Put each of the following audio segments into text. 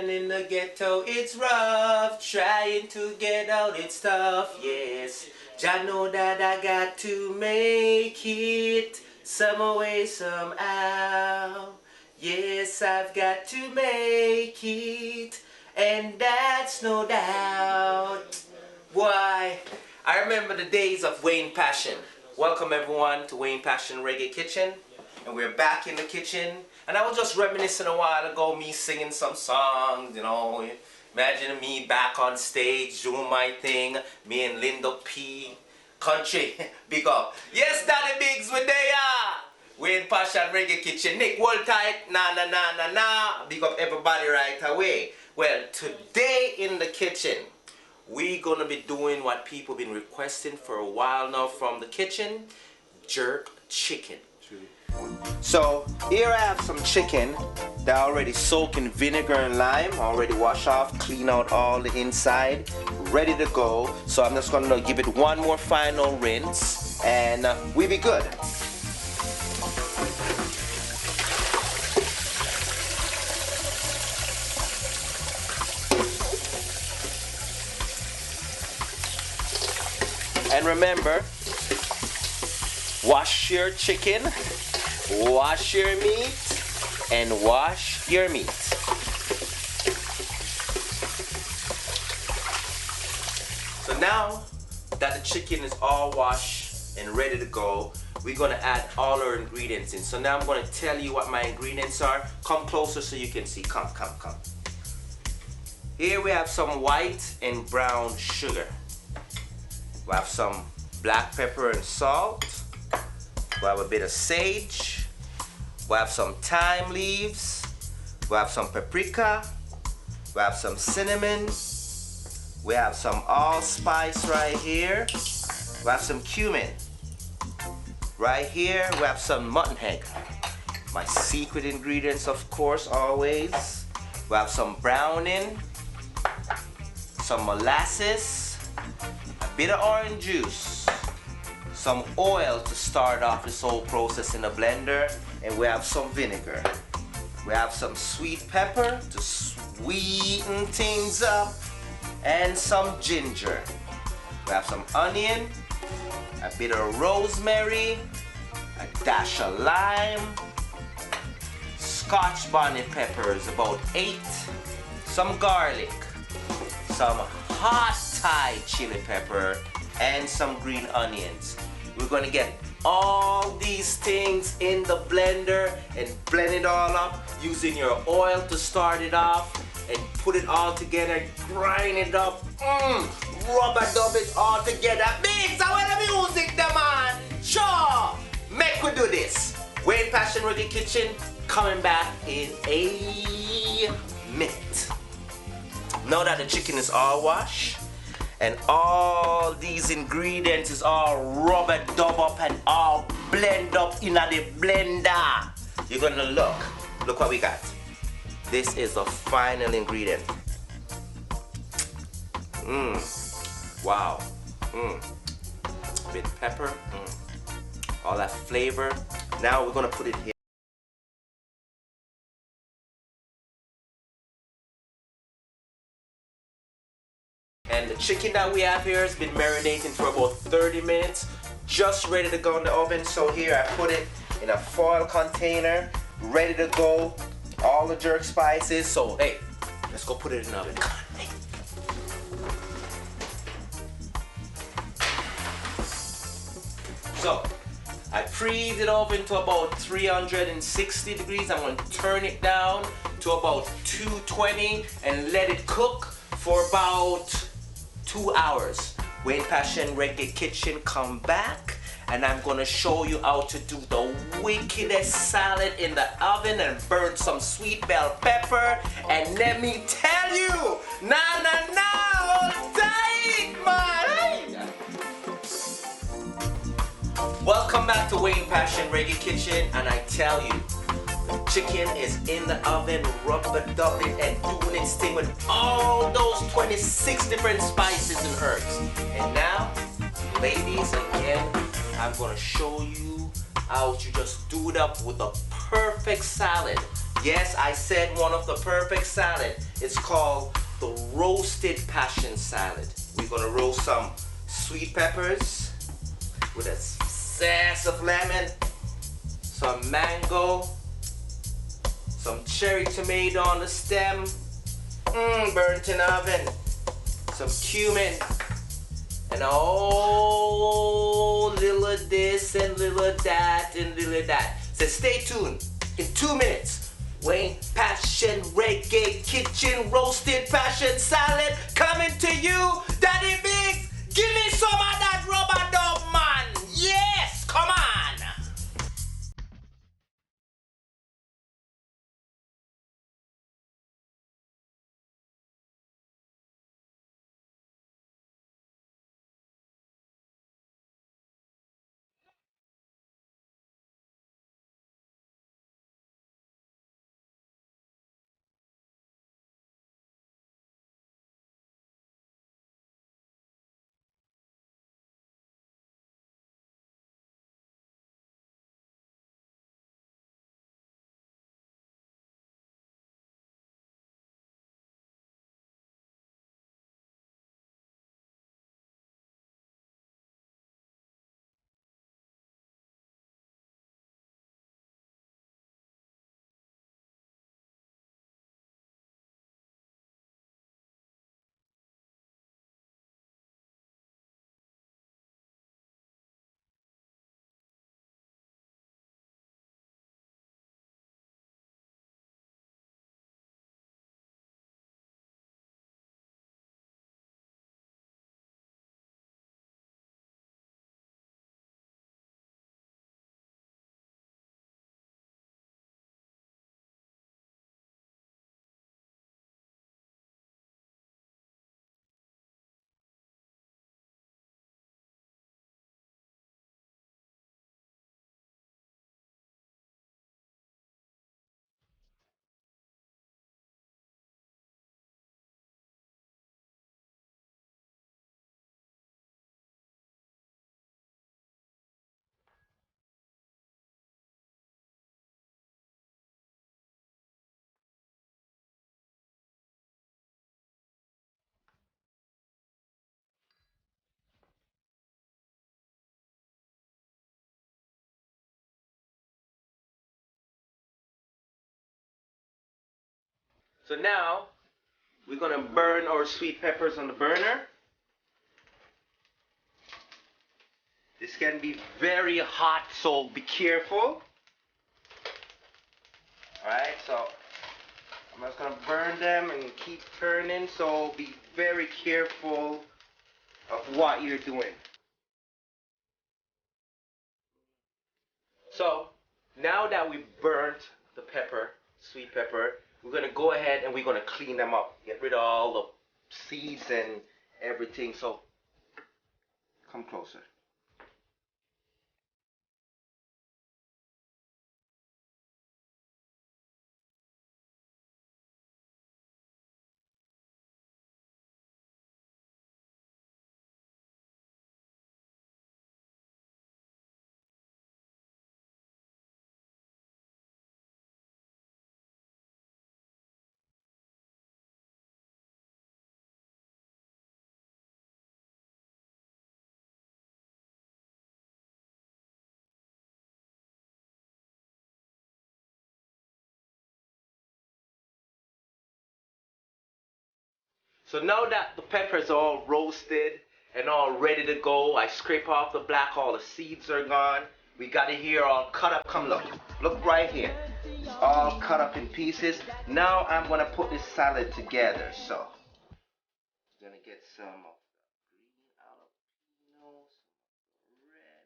living in the ghetto, it's rough. Trying to get out, it's tough, yes. Jah know that I got to make it some way, somehow. Yes, I've got to make it, and that's no doubt. Why? I remember the days of Wayne Passion. Welcome everyone to Wayne Passion Reggae Kitchen. And we're back in the kitchen. And I was just reminiscing a while ago, me singing some songs, you know. Imagine me back on stage doing my thing. Me and Linda P. Country, big up. Yes, Daddy Biggs, we there. Wayne Passion Reggae Kitchen. Nick, hold tight. Nah, nah, nah, nah, nah. Big up everybody right away. Well, today in the kitchen, we're gonna be doing what people been requesting for a while now from the kitchen. Jerk chicken. So here I have some chicken that I already soaked in vinegar and lime, already wash off, clean out all the inside, ready to go. So I'm just gonna give it one more final rinse and we'll be good. And remember, wash your chicken, wash your meat, and wash your meat. So now that the chicken is all washed and ready to go, we're gonna add all our ingredients in. So now I'm gonna tell you what my ingredients are. Come closer so you can see. Come, come, come. Here we have some white and brown sugar. We have some black pepper and salt. We have a bit of sage. We have some thyme leaves. We have some paprika. We have some cinnamon. We have some allspice right here. We have some cumin. Right here we have some mutton head. My secret ingredients, of course, always. We have some browning, some molasses, a bit of orange juice, some oil to start off this whole process in the blender, and we have some vinegar. We have some sweet pepper to sweeten things up, and some ginger. We have some onion, a bit of rosemary, a dash of lime, Scotch bonnet peppers, about 8, some garlic, some hot Thai chili pepper, and some green onions. We're going to get all these things in the blender and blend it all up using your oil to start it off and put it all together, grind it up, rubber dub it all together. Big, so where the music, the man? Sure, make we do this. Wayne Passion Reggae Kitchen coming back in a minute. Now that the chicken is all washed, and all these ingredients is all rubber dub up and all blend up in the blender. You're gonna look what we got. This is the final ingredient. Wow. Bit of pepper, all that flavor. Now we're gonna put it here. And the chicken that we have here has been marinating for about 30 minutes, just ready to go in the oven. So here I put it in a foil container, ready to go. All the jerk spices. So hey, let's go put it in the oven. Come on, hey. So I preheated the oven to about 360 degrees. I'm going to turn it down to about 220 and let it cook for about 2 hours. Wayne Passion Reggae Kitchen come back, and I'm gonna show you how to do the wickedest salad in the oven and burn some sweet bell pepper. And let me tell you, hold tight, man. Welcome back to Wayne Passion Reggae Kitchen, and I tell you, chicken is in the oven, rubber dubbing and doing its thing with all those 26 different spices and herbs. And now, ladies, again, I'm gonna show you how to just do it up with a perfect salad Yes, I said one of the perfect salad. It's called the roasted passion salad. We're gonna roast some sweet peppers with a zest of lemon, some mango, some cherry tomato on the stem, burnt in oven, some cumin, and a whole little of this and little of that and little of that. So stay tuned. In 2 minutes, Wayne Passion Reggae Kitchen Roasted Passion Salad coming to you. Daddy Biggs, give me some of that rubber dub, man. Yes, come on. So now we're gonna burn our sweet peppers on the burner. This can be very hot, so be careful. Alright, so I'm just gonna burn them and keep turning, so be very careful of what you're doing. So now that we've burnt the pepper, sweet pepper, we're gonna go ahead and we're gonna clean them up. Get rid of all the seeds and everything. So come closer. So now that the peppers are all roasted and all ready to go, I scrape off the black, all the seeds are gone. We got it here all cut up. Come look. Look right here. All cut up in pieces. Now I'm gonna put this salad together. So I'm gonna get some of the green jalapeno, some red.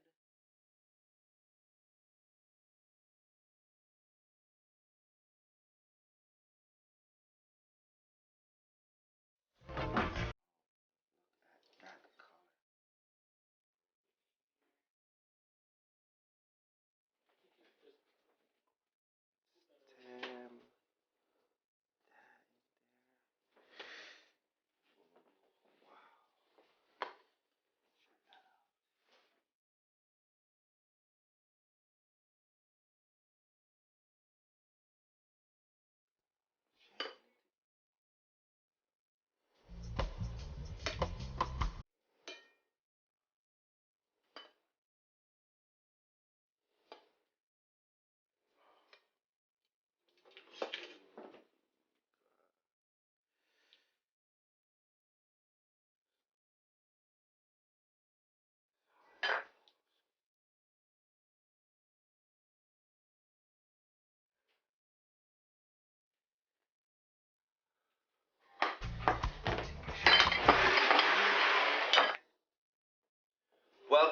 That color. Stem.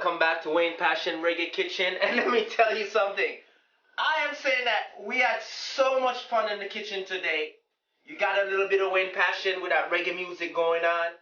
welcome back to Wayne Passion Reggae Kitchen. And let me tell you something. I am saying that we had so much fun in the kitchen today. You got a little bit of Wayne Passion with that reggae music going on.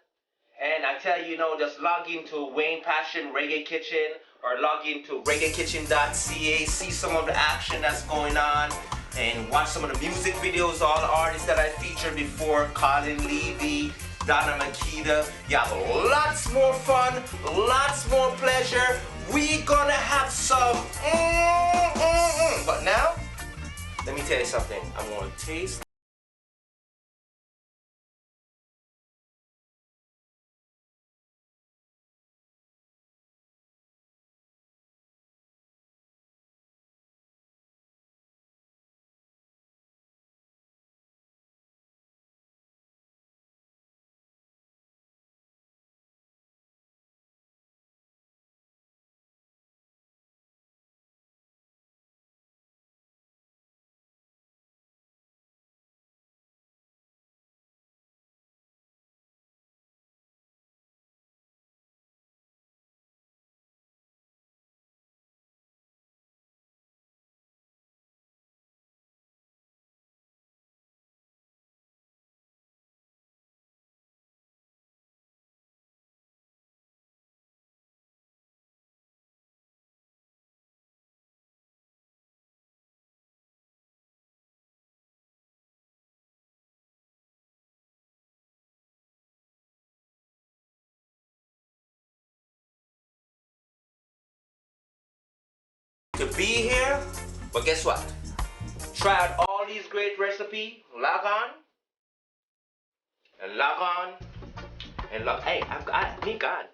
And I tell you, just log into Wayne Passion Reggae Kitchen or log into reggaekitchen.ca, see some of the action that's going on, and watch some of the music videos, all the artists that I featured before, Colin Levy, Donna Makita. You have lots more fun, lots more pleasure. We gonna have some But now, let me tell you something. I'm gonna taste. To be here, but guess what? Try out all these great recipes. Log on and log on and log. Hey, I need God.